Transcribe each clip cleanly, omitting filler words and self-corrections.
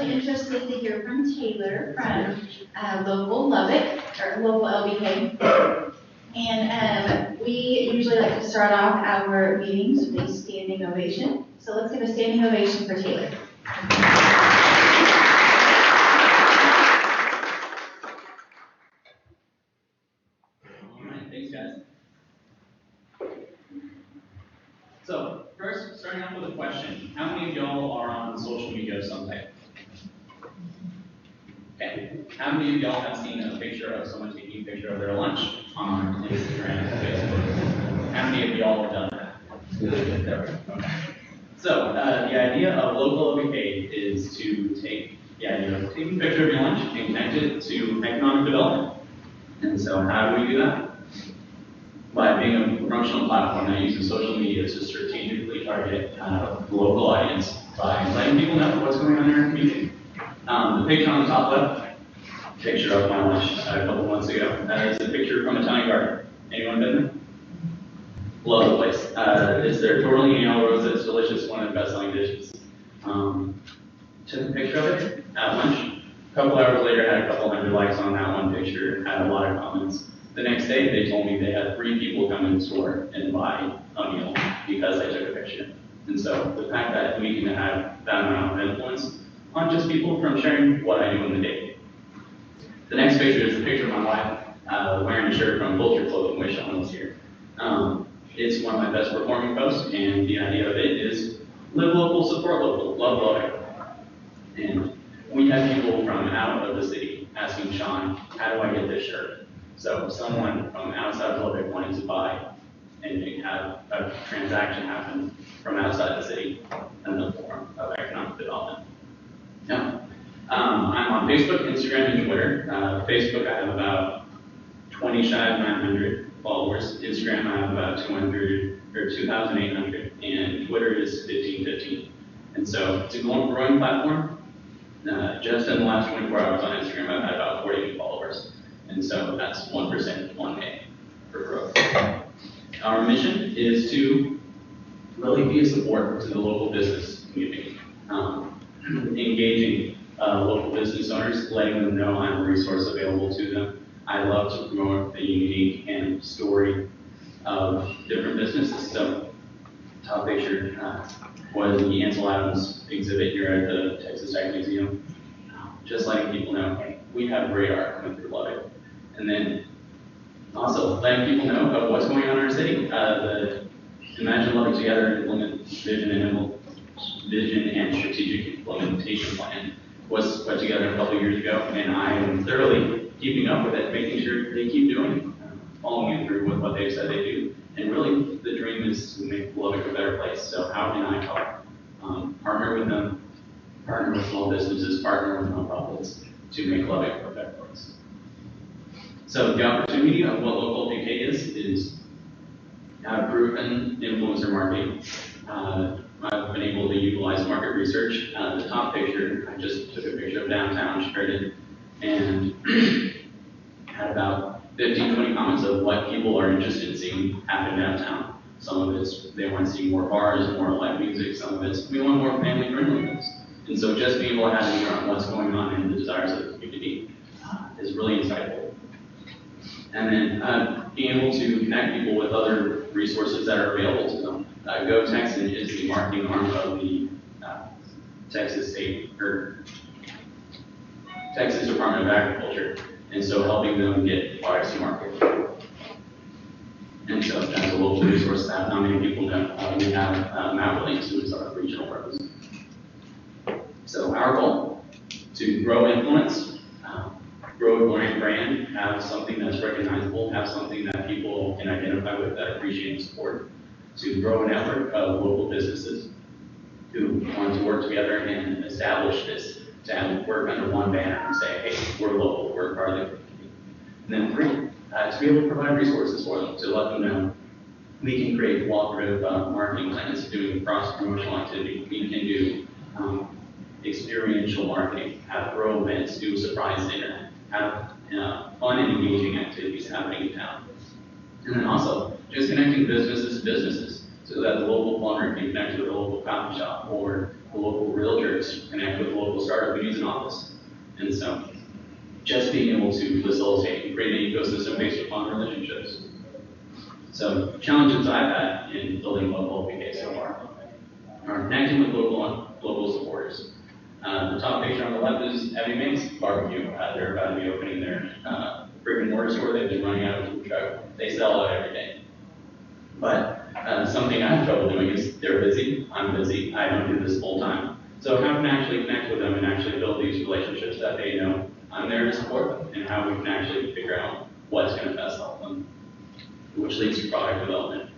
especially interested to hear from Taylor from local Lubbock, or local LBK. And we usually like to start off our meetings with a standing ovation. So let's give a standing ovation for Taylor. All right, thanks guys. So first, starting off with a question. How many of y'all are on social media of some type? Okay. How many of y'all have seen a picture of someone taking a picture of their lunch on Instagram and Facebook? How many of y'all have done that? Okay. So the idea of local LBK is to take the idea of taking a picture of your lunch and connect it to economic development. And so how do we do that? By being a promotional platform that uses social media to strategically target the local audience by letting people know what's going on in their community. The picture on the top left, picture of my lunch a couple months ago. That is a picture from Italian Garden. Anyone been there? Love the place. It's their tortellini alla rosa. It's delicious, one of the best-selling dishes. Took a picture of it at lunch. A couple hours later, had a couple hundred likes on that one picture. Had a lot of comments. The next day, they told me they had 3 people come in the store and buy a meal because I took a picture. And so the fact that we can have that amount of influence on just people from sharing what I do in the day. The next picture is a picture of my wife wearing a shirt from Culture Clothing, which Sean was here. It's one of my best performing posts, and the idea of it is live local, support local, love Lubbock. And we have people from out of the city asking Sean, how do I get this shirt? So someone from outside of Lubbock wanted to buy and have a transaction happen from outside the city in the form of economic development. Now, I'm on Facebook, Instagram, and Twitter. Facebook, I have about 20 shy of 900 followers. Instagram, I have about 2,800, and Twitter is 1,515. And so it's a growing platform. Just in the last 24 hours on Instagram, I've had about 40 followers. And so that's 1% one day for growth. Our mission is to really be a support to the local business community. Engaging local business owners, letting them know I'm a resource available to them. I love to promote the unique and story of different businesses. So, top picture was the Ansel Adams exhibit here at the Texas Tech Museum. Just letting people know, hey, we have great art coming through Lubbock. And then also letting people know of what's going on in our city. The Imagine Lubbock Together implement vision and strategic implementation plan was put together a couple years ago, and I am thoroughly keeping up with it, making sure they keep doing it, following through with what they've said they do. And really, the dream is to make Lubbock a better place. So how can I help? Partner with them, partner with small businesses, partner with nonprofits to make Lubbock a better place. So the opportunity of what local LBK is proven influencer marketing. I've been able to utilize market research. The top picture, I just took a picture of downtown, shared it, and had about 15, 20 comments of what people are interested in seeing happen downtown. Some of it's they want to see more bars, more live music. Some of it's we want more family friendliness. And so just being able to have an ear on what's going on in the desires of the community is really insightful. And then being able to connect people with other resources that are available to them. Go Texan is the marketing arm of the Texas Department of Agriculture, and so helping them get products to market. And so that's a local resource that not many people know. We have Matt Williams, who is our regional representative. So our goal to grow influence, grow a brand, have something that's recognizable, have something that people can identify with, that appreciate and support, to grow a network of local businesses who want to work together and establish this, to have work under one banner and say, hey, we're local, we're part of the community. And then 3, to be able to provide resources for them, to let them know we can create cooperative marketing plans, doing cross-promotional activity, we can do experiential marketing, have grow events, do a surprise dinner, have fun and engaging activities happening in town. And then also, just connecting businesses to businesses, so that the local plumber can connect with the local coffee shop, or the local realtors connect with the local startup needs an office. And so just being able to facilitate and create an ecosystem based upon relationships. So challenges I've had in building local LBK so far are connecting with local supporters. The top picture on the left is LBK's barbecue. They're about to be opening their brick and mortar store. They've been running out of food truck. They sell out every day. But something I have trouble doing is they're busy, I'm busy, I don't do this full time. So how can I actually connect with them and actually build these relationships that they know I'm there to support them, and how we can actually figure out what's going to best help them, which leads to product development.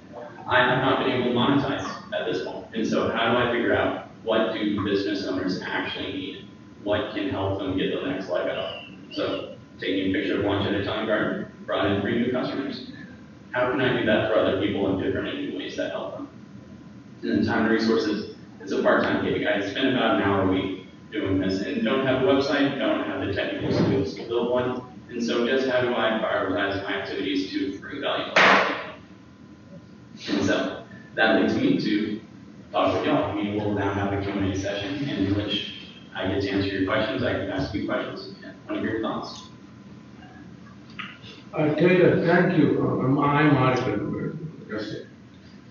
I have not been able to monetize at this point, and so how do I figure out what do business owners actually need? What can help them get the next leg up? So taking a picture of lunch at a time garden brought in 3 new customers. How can I do that for other people in different and new ways that help them? And then time and resources, it's a part-time gig. I spend about an hour a week doing this and don't have a website, don't have the technical skills to build one. And so just how do I prioritize my activities to bring value to other people? And so that leads me to talk with y'all. We will now have a Q&A session in which I get to answer your questions. I can ask you questions. I want to hear your thoughts. Taylor, thank you. I'm Arthur.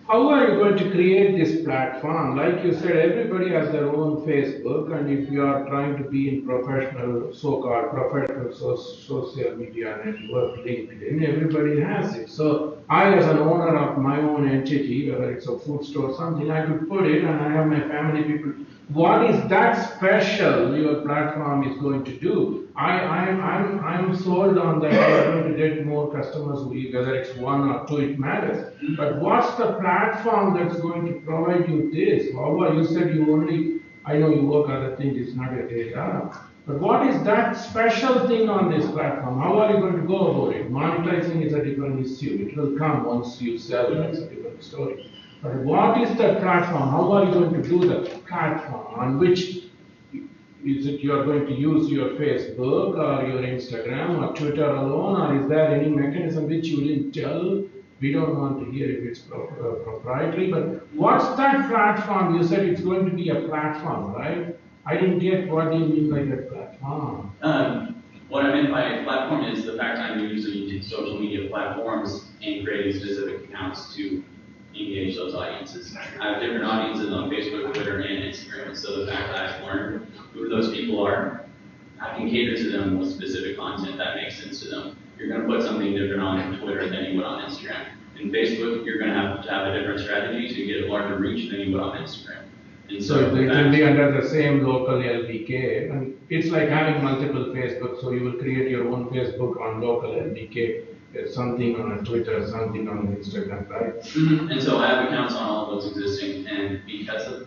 How are you going to create this platform? Like you said, everybody has their own Facebook, and if you are trying to be in professional, so-called professional social media network, LinkedIn, everybody has it. So I, as an owner of my own entity, whether it's a food store or something, I could put it, and I have my family people. What is that special your platform is going to do? I'm sold on that you're going to get more customers, whether it's 1 or 2, it matters. But what's the platform that's going to provide you this? You said you only, I know you work other things, it's not your data. But what is that special thing on this platform? How are you going to go about it? Monetizing is a different issue. It will come once you sell, that's a different story. But what is the platform? How are you going to do the platform? On which is it you are going to use your Facebook or your Instagram or Twitter alone, or is there any mechanism which you didn't tell? We don't want to hear if it's proprietary, but what's that platform? You said it's going to be a platform, right? I didn't get what do you mean by that platform? What I meant by platform is the fact I'm using social media platforms and creating specific accounts to engage those audiences. I have different audiences on Facebook, Twitter, and Instagram, so the fact that I've learned who those people are, I can cater to them with specific content that makes sense to them. You're going to put something different on Twitter than you would on Instagram. In Facebook, you're going to have a different strategy to get a larger reach than you would on Instagram. And so they can be under the same local LBK, and it's like having multiple Facebook, so you will create your own Facebook on local LBK. Something on Twitter, something on Instagram, right? Mm-hmm. And so I have accounts on all of those existing, and because of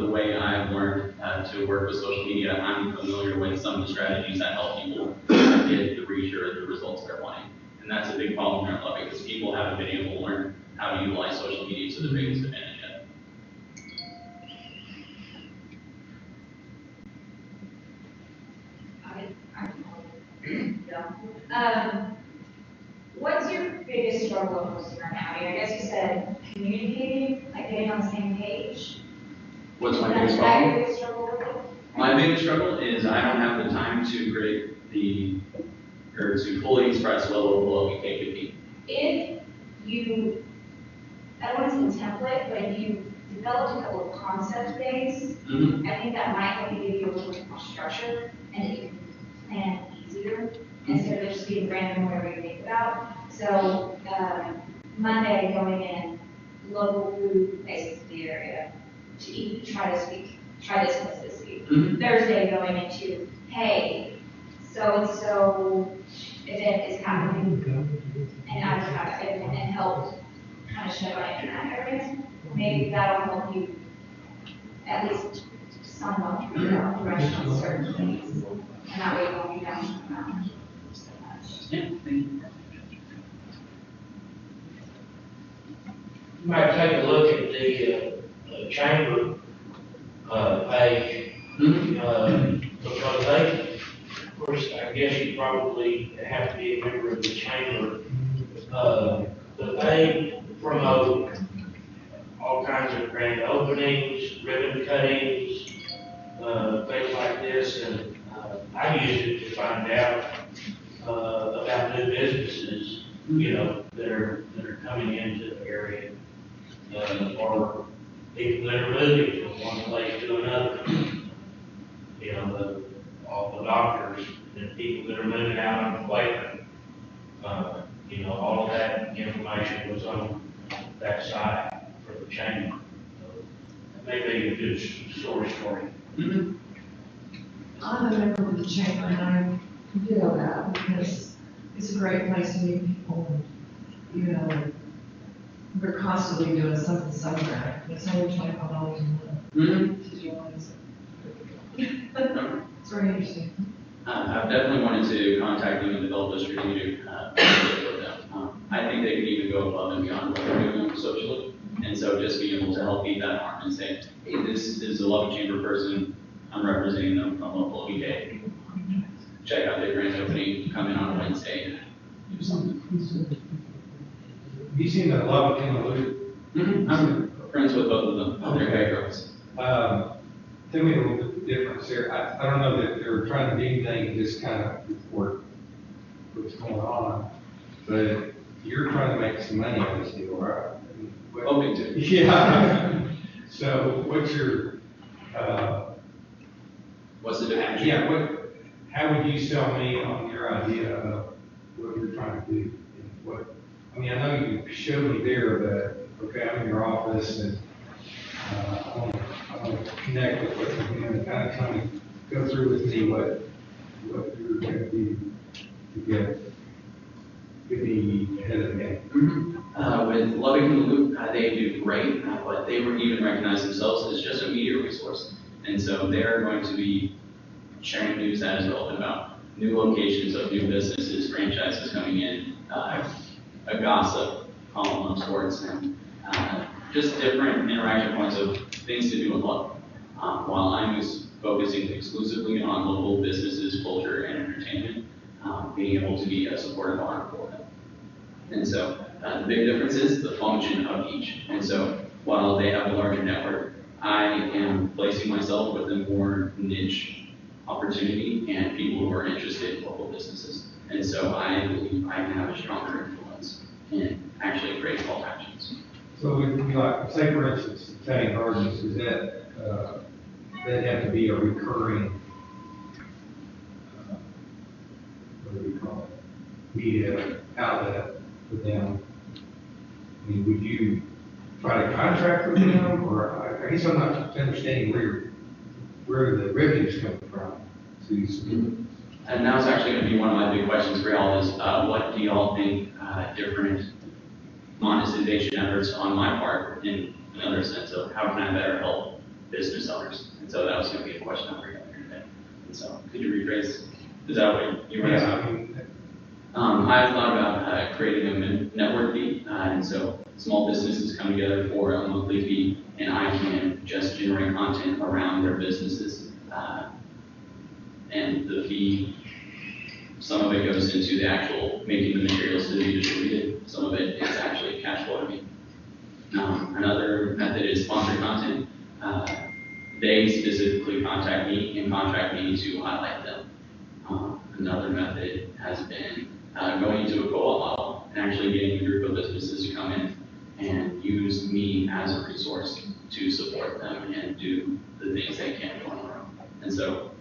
the way I've learned to work with social media, I'm familiar with some of the strategies that help people get the reach or the results they're wanting. And that's a big problem here in Lubbock, because people haven't been able to learn how to utilize social media to the biggest advantage yet. What's your biggest struggle with hosting right now? I mean, I guess you said communicating, like getting on the same page. What's my biggest problem? Your biggest struggle with it? My biggest struggle is I don't have the time to create to fully express what a local LBK could be. If you, I don't want to say template, but if you developed a couple of concept days, I think that might help you give you a little bit more structure and you can plan easier instead of just being random whatever you think about. So Monday going in, local food places in the area to eat, try this place this week. Thursday going into, hey, so event is happening and advertise it and help kind of shed light in that area. Maybe that'll help you at least somewhat figure out the restaurant certain things. And that way you won't be down to the mountain so much. Yeah, thank you. You might take a look at the chamber page, because they, of course, I guess you probably have to be a member of the chamber, but they promote all kinds of grand openings, ribbon cuttings, things you know, that are coming into the area, or people that are moving from one place to another. You know, all the doctors, and people that are moving out on the way. You know, all of that information was on that site for the chamber. So it may be a good source for you. I'm a member of the chamber and I feel that because it's a great place to meet people. And, you know, we're constantly doing something somewhere. It's only $25 a month to join. So. It's very interesting. I've definitely wanted to contact them and develop a strategic relationship with them. I think they could even go above and beyond what they're doing socially. And so just being able to help feed that arm and say, hey, this is a Lubbock Chamber person. I'm representing them from local LBK. Check out their grand opening, come in on Wednesday, do something. You seen the Lubbock in the Loop? I'm friends with both of them. They're great girls. Tell me a little bit the difference there. I don't know that they're trying to do anything, just kind of report what's going on, but you're trying to make some money on this deal, right? Hoping to. Yeah. So what's your, What's the difference? yeah, how would you sell me on your idea of what you're trying to do? I mean, I know you showed me there, but, okay, I'm in your office and, I want to connect with what you're doing, kind of go through with me what you're going to do to get me ahead of the game. With Lubbock in the Loop, they do great, but they were even recognize themselves as just a media resource. And so they're going to be sharing news that is relevant about new locations of new businesses, franchises coming in, a gossip column of sorts, and just different interaction points of things to do in Lubbock. While I'm focusing exclusively on local businesses, culture, and entertainment, being able to be a supportive arm for them. And so the big difference is the function of each. And so while they have a larger network, I am placing myself with a more niche opportunity and people who are interested in local businesses. And so I believe I can have a stronger influence in actually creating call to actions. So, like, say for instance, Italian Gardens, is that have to be a recurring, what do we call it, media outlet for them? I mean, would you try to contract with them, or I guess I'm not understanding where the revenue's coming from. So and that was actually going to be one of my big questions for y'all is, what do y'all think different monetization efforts on my part in another sense of how can I better help business owners? And so that was going to be a question I'm bringing up here today. And so could you rephrase? Is that what you were asking? I've thought about creating a network fee, and so small businesses come together for a monthly fee, and I can just generate content around their businesses. And the fee, some of it goes into the actual making the materials to be distributed. Some of it is actually cash flow to me. Another method is sponsored content. They specifically contact me and contract me to highlight them. Another method has been going to a co-op model and actually getting a group of businesses to come in and use me as a resource to support them and do the things they can't do on their own. And so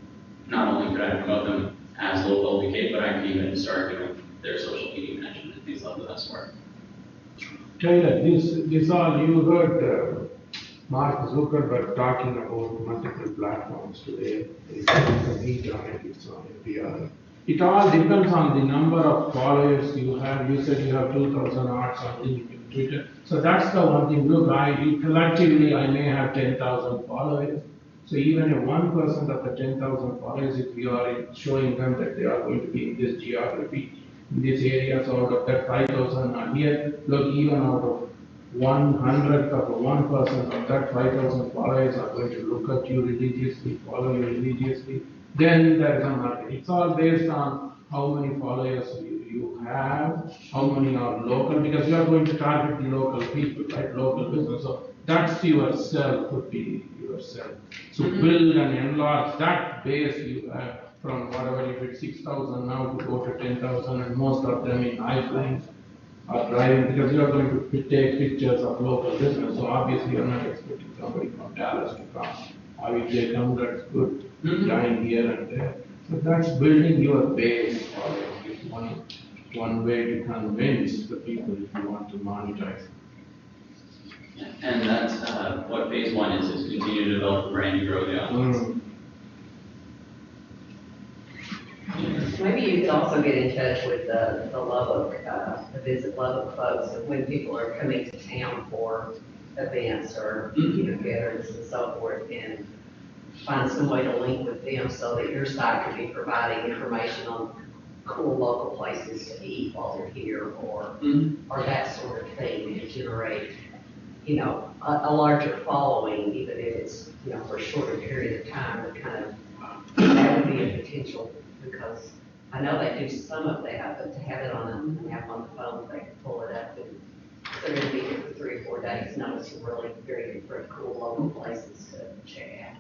not only could I promote them as local LBK, but I could even start doing their social media management and things like that sort. Taylor, this all you heard Mark Zuckerberg talking about multiple platforms today. It's on he joined, it's on NPR. It all depends on the number of followers you have. You said you have 2,000 or something in Twitter. So that's the one thing. Look, collectively I may have 10,000 followers. So even if 1% of the 10,000 followers, if you are showing them that they are going to be in this geography, in this area, so out of that 5,000 are here, look, even out of 1/100th of 1% of that 5,000 followers are going to look at you religiously, follow you religiously, then there is a market. It's all based on how many followers you have, how many are local, because you are going to target the local people, right, local business. So that's yourself, could be yourself. So build and enlarge that base you have from whatever, if it's 6,000 now to go to 10,000, and most of them in high flying or driving, because you are going to take pictures of local business, so obviously you're not expecting somebody from Dallas to come. Or if they come, that's good, dine here and there. So that's building your base, or it's one way to convince the people if you want to monetize. And that's what phase one is continue to develop the brand and grow the audience. Maybe you could also get in touch with the Lubbock, the Visit Lubbock folks, and when people are coming to town for events or, gatherings and so forth, and find some way to link with them so that your site could be providing information on cool local places to eat while they're here, or that sort of thing, and generate, a larger following, even if it's, for a shorter period of time, that would be a potential, because I know they do some of that, but to have it on an app on the phone, they can pull it up, and if they're gonna be here for 3 or 4 days, know some really very different, cool local places to check out.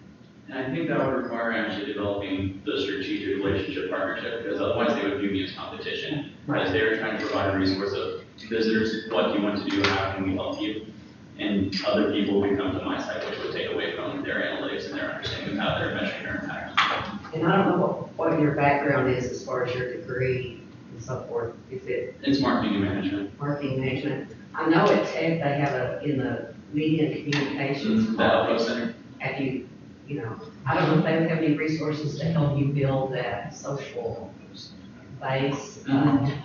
And I think that would require actually developing the strategic relationship partnership, because otherwise they would view me as competition. As they're trying to provide a resource of visitors, what do you want to do, how can we help you? And other people would come to my site, which would take away from their analytics and their understanding of how they're measuring their impact. And I don't know what your background is as far as your degree and so forth. Is it It's marketing and management. marketing management? I know at Tech they have in the media and communications. The Alpha Center. Have you, I don't know if they would have any resources to help you build that social base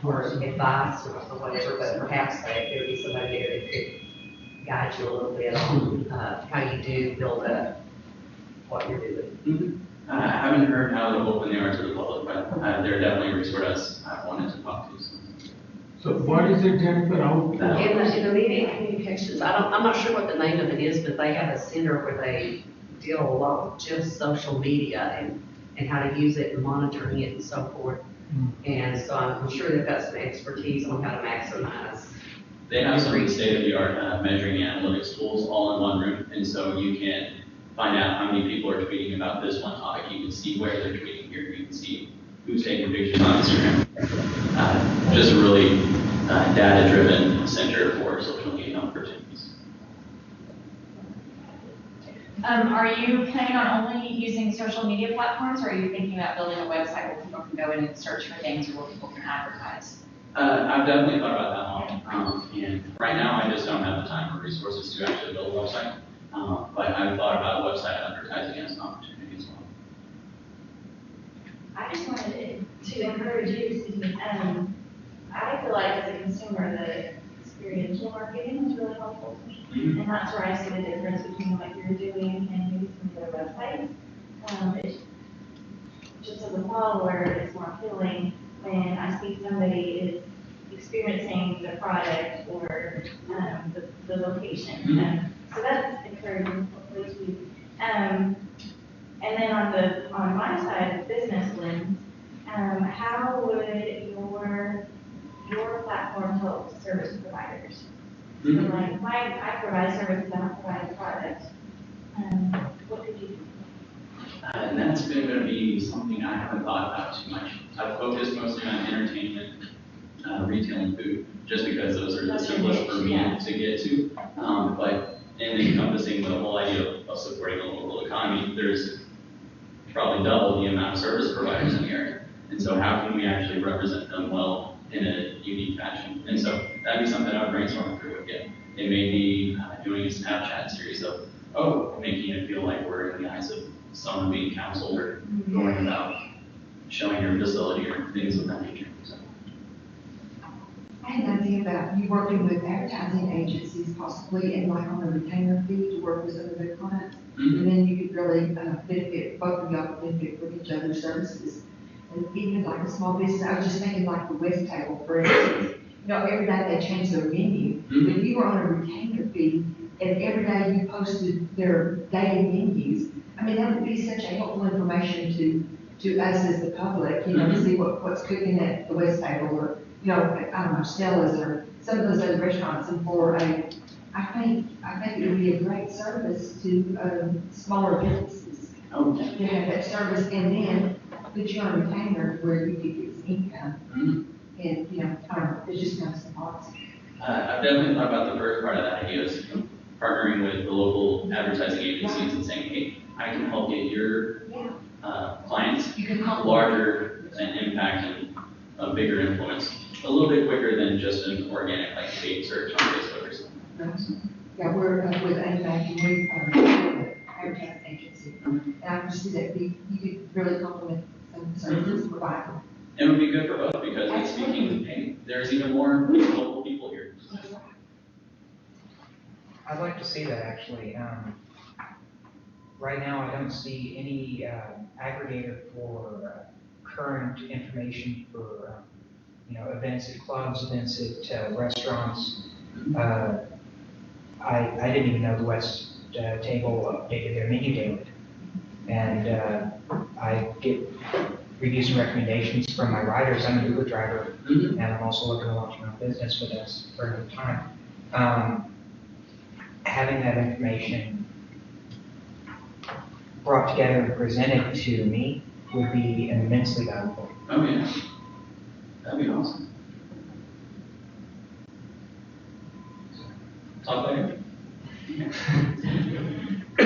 or advice or whatever, but perhaps there would be somebody there that could guide you a little bit on how you do build up what you're doing. I haven't heard how open they are to the public, but they're definitely a resource I've wanted to talk to. So what is it, Jennifer, out? In the media and communications, I'm not sure what the name of it is, but they have a center where they deal a lot with just social media and how to use it and monitoring it and so forth. And so I'm sure they've got some expertise on how to maximize. They have some state-of-the-art measuring analytics tools all in one room, and so you can find out how many people are tweeting about this one topic. You can see where they're tweeting here. You can see who's taking pictures on Instagram. Just a really data-driven center for social media opportunities. Are you planning on only using social media platforms, or are you thinking about building a website where people can go in and search for things, or where people can advertise? I've definitely thought about that model, and right now I just don't have the time or resources to actually build a website. But I've thought about website advertising as an opportunity as well. I just wanted to encourage you, I feel like as a consumer, the experiential marketing is really helpful to me. And that's where I see the difference between what you're doing and maybe some of their websites. It's just as a follower, it's more appealing when I see somebody is experiencing the product or the location. So that's encouraging, hopefully, too. And then on my side, the business lens, how would your platform help service providers? So like, I provide services, I don't provide a product. What could you do? And that's going to be something I haven't thought about too much. I've focused mostly on entertainment, retail, and food, just because those are the simplest for me to get to. But in encompassing the whole idea of supporting the local economy, there's probably double the amount of service providers in the area. And so how can we actually represent them well in a unique fashion? And so that'd be something I would brainstorm through again. It may be doing a Snapchat series of, making it feel like we're in the eyes of someone being counseled or going about showing your facility or things of that nature. So. I had an idea about you working with advertising agencies possibly and like on a retainer fee to work with some of their clients. And then you could really benefit, both of y'all could benefit from each other's services. And even like a small business, I was just thinking like the West Table, for instance. Every day they change their menu. But if you were on a retainer fee and every day you posted their daily menus, I mean, that would be such a helpful information to us as the public, to see what's cooking at the West Table or, I don't know, Stella's or some of those other restaurants. And I think it would be a great service to smaller businesses to have that service, and then put you on a retainer where you could get income. And I don't know, it's just kind of some thoughts. I've definitely thought about the first part of that idea is partnering with the local advertising agencies and saying, hey, I can help get your clients You can help. larger and impact and a bigger influence a little bit quicker than just an organic like paid search on Facebook or something. Yeah, we're with AMAC, and we are advertising agency. And I can see that you could really complement some of the services provided. It would be good for both because it's speaking, hey, there's even more local people here. I'd like to see that actually. Right now, I don't see any aggregator for current information for events at clubs, events at restaurants. I didn't even know the West Table updated their menu daily, and I get reviews and recommendations from my riders. I'm an Uber driver, and I'm also looking to launch my own business with us for another time. Having that information brought together and presented to me would be immensely valuable. Oh yeah, that'd be awesome. Talk later. I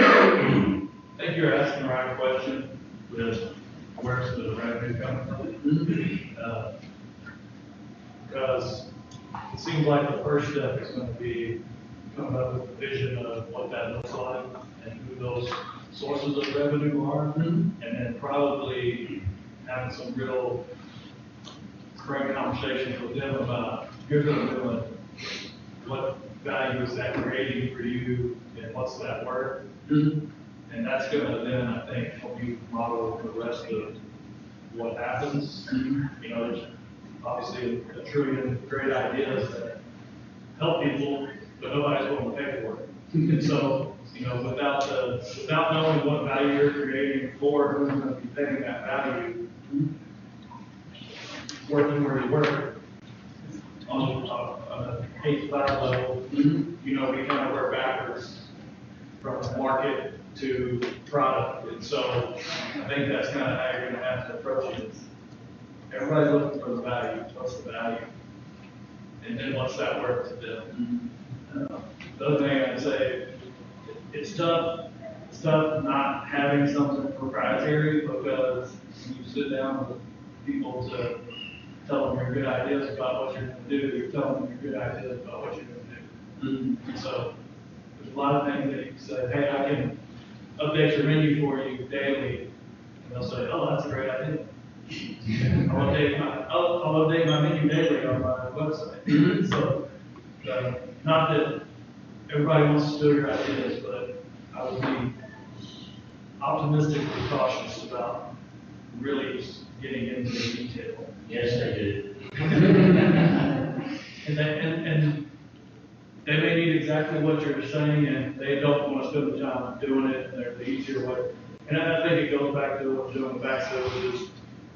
think you're asking the right question with where's the revenue coming from? Because it seems like the first step is going to be coming up with a vision of what that looks like and who those sources of revenue are, and then probably having some real frank conversations with them about here's what I'm doing, what value is that creating for you, and what's that worth? And that's going to then, I think, help you model the rest of what happens. You know, there's obviously a trillion great ideas that help people, but nobody's willing to pay for it. And so, you know, without knowing what value you're creating for who's going to be paying that value, working where you work on a 8-5 level, you know, we kind of work backwards from market to product. And so I think that's kind of how you're going to have to approach it. Everybody's looking for the value. What's the value? And then what's that worth to them? The other thing I'd say, it's tough not having something proprietary, because when you sit down with people to tell them your good ideas about what you're going to do, you're telling them your good ideas about what you're going to do. So there's a lot of things that you can say, hey, I can update your menu for you daily, and they'll say, oh, that's a great idea. I'll update my menu daily on my website. So, not that everybody wants to steal your ideas, but I would be optimistically cautious about really getting into the detail. Yes, they do. And they may need exactly what you're saying, and they don't want to spend the time doing it, and they're the easier way. And I think it goes back to what we're doing back to, which is,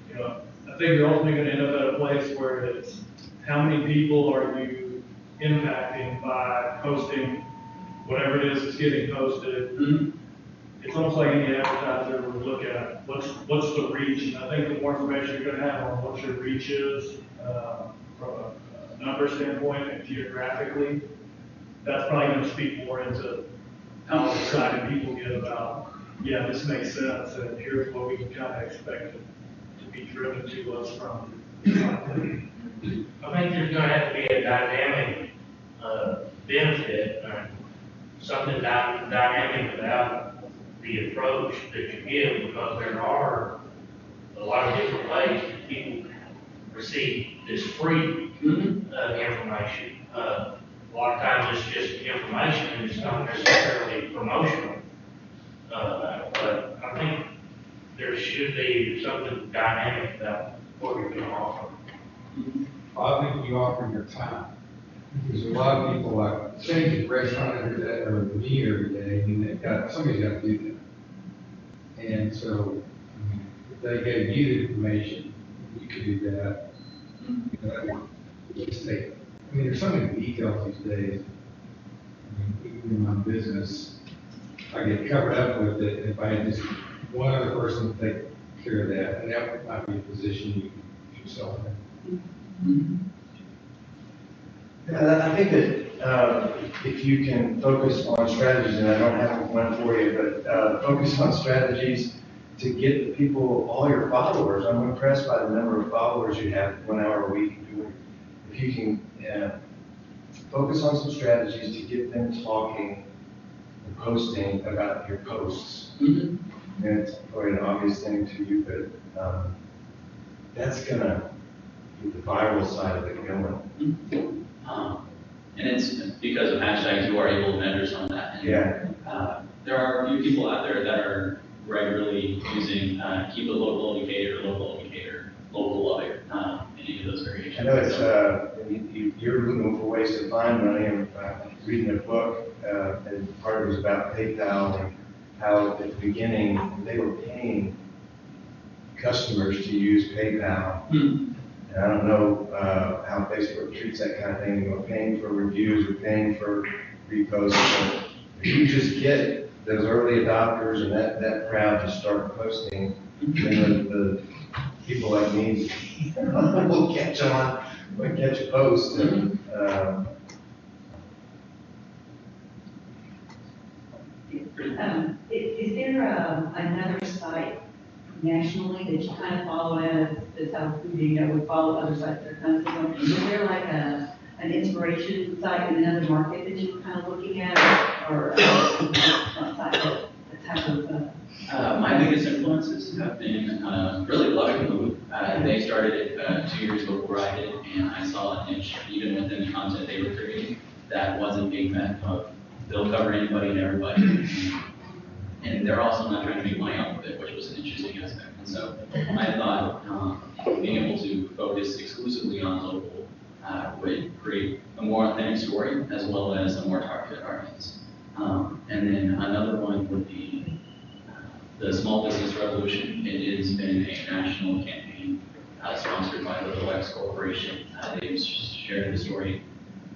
you know, I think you're ultimately going to end up at a place where it's how many people are you impacting by posting whatever it is that's getting posted. It's almost like any advertiser would look at what's the reach, and I think the more information you're going to have on what your reach is from a number standpoint and geographically, that's probably going to speak more into how excited people get about, yeah, this makes sense, and here's what we can kind of expect to be driven to us from. I think there's gonna have to be a dynamic, benefit, something dynamic about the approach that you give, because there are a lot of different ways that people receive this free, information. A lot of times it's just information and it's not necessarily promotional. But I think there should be something dynamic about what you're going to offer. I think you offer your time. There's a lot of people like change the restaurant every day or the meal every day, and somebody's got to do that. And so, I mean, if they gave you the information, you could do that. Just take. I mean, there's so many details these days. I mean, even in my business, I get covered up with it. If I had just one other person to take care of that, and that might be a position you put yourself in. I think that if you can focus on strategies, and I don't have one for you, but focus on strategies to get the people, all your followers. I'm impressed by the number of followers you have 1 hour a week. If you can focus on some strategies to get them talking and posting about your posts. And it's probably an obvious thing to you, but that's gonna get the viral side of it going. And it's because of hashtags, you are able to measure some of that. And, Yeah. there are a few people out there that are regularly using keep a local indicator, local Lubbock, any of those variations. I know it's, you're looking for ways to find money. I'm reading a book, and part of it was about PayPal and how at the beginning they were paying customers to use PayPal. And I don't know how Facebook treats that kind of thing. You're paying for reviews or paying for reposts. But if you just get those early adopters and that crowd to start posting, then the people like me will catch on, will catch a post. And, is there another site nationally that you kind of follow as how we follow other sites that are kind of similar? Is there like an inspiration site in another market that you were kind of looking at, or the type of? My biggest influences have been really Lubbock Move. They started it 2 years before I did, and I saw a niche even within the content they were creating that wasn't being met of they'll cover anybody and everybody. And they're also not trying to make money off of it, which was an interesting aspect. And so I thought being able to focus exclusively on local would create a more authentic story as well as a more targeted audience. And then another one would be the Small Business Revolution. It has been a national campaign sponsored by the LBK Corporation. They've shared the story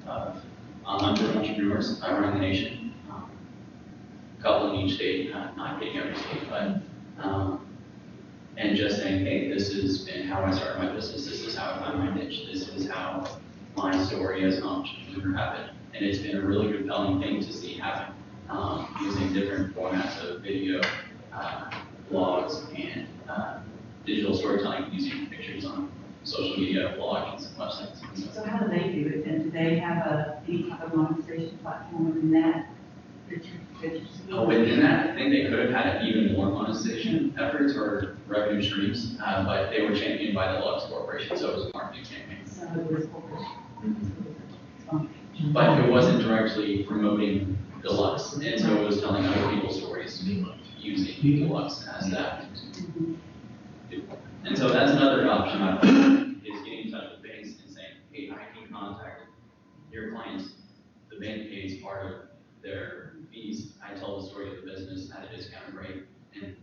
of 100 entrepreneurs around the nation. Couple in each state, not getting every state, but, and just saying, hey, this has been how I started my business, this is how I found my niche, this is how my story as an entrepreneur happened. And it's been a really compelling thing to see happen, using different formats of video, blogs, and digital storytelling using pictures on social media, blogs, and websites. So how do they do it? And do they have any type of monetization platform within that? Within that, I think they could have had even more monetization efforts or revenue streams, but they were championed by the LBK Corporation, so it was a marketing campaign. So it was But it wasn't directly promoting Deluxe, and so it was telling other people's stories using Deluxe as that. And so that's another option I think is getting in touch with banks and saying, hey, I can contact your clients. The bank pays part of their fees. I tell the story of the business at a discounted rate, and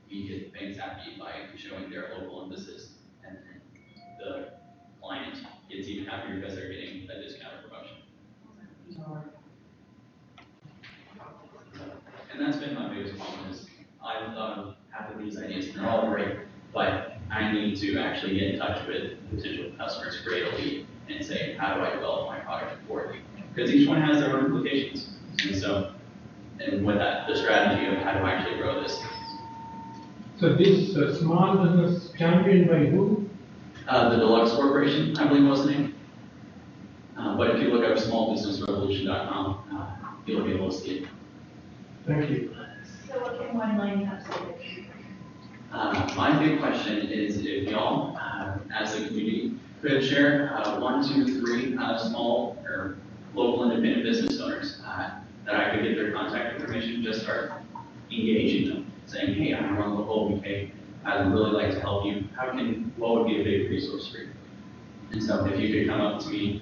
we get banks happy by showing their local emphasis, and then the client gets even happier because they're getting a discounted promotion. And that's been my biggest problem is I've thought of half of these ideas and they're all great, but I need to actually get in touch with potential customers, create a lead, and say, how do I develop my product for you? Because each one has their own implications. And so, and with that, the strategy of how do I actually grow this. So this small business championed by who? The Deluxe Corporation, I believe was the name. But if you look up smallbusinessrevolution.com, you'll be able to see it. Thank you. So what can one line have to My big question is if y'all, as a community, could share 1, 2, 3 small or local independent business owners that I could get their contact information, just start engaging them, saying, hey, I run local LBK, I'd really like to help you. What would be a big resource for you? And so if you could come up to me,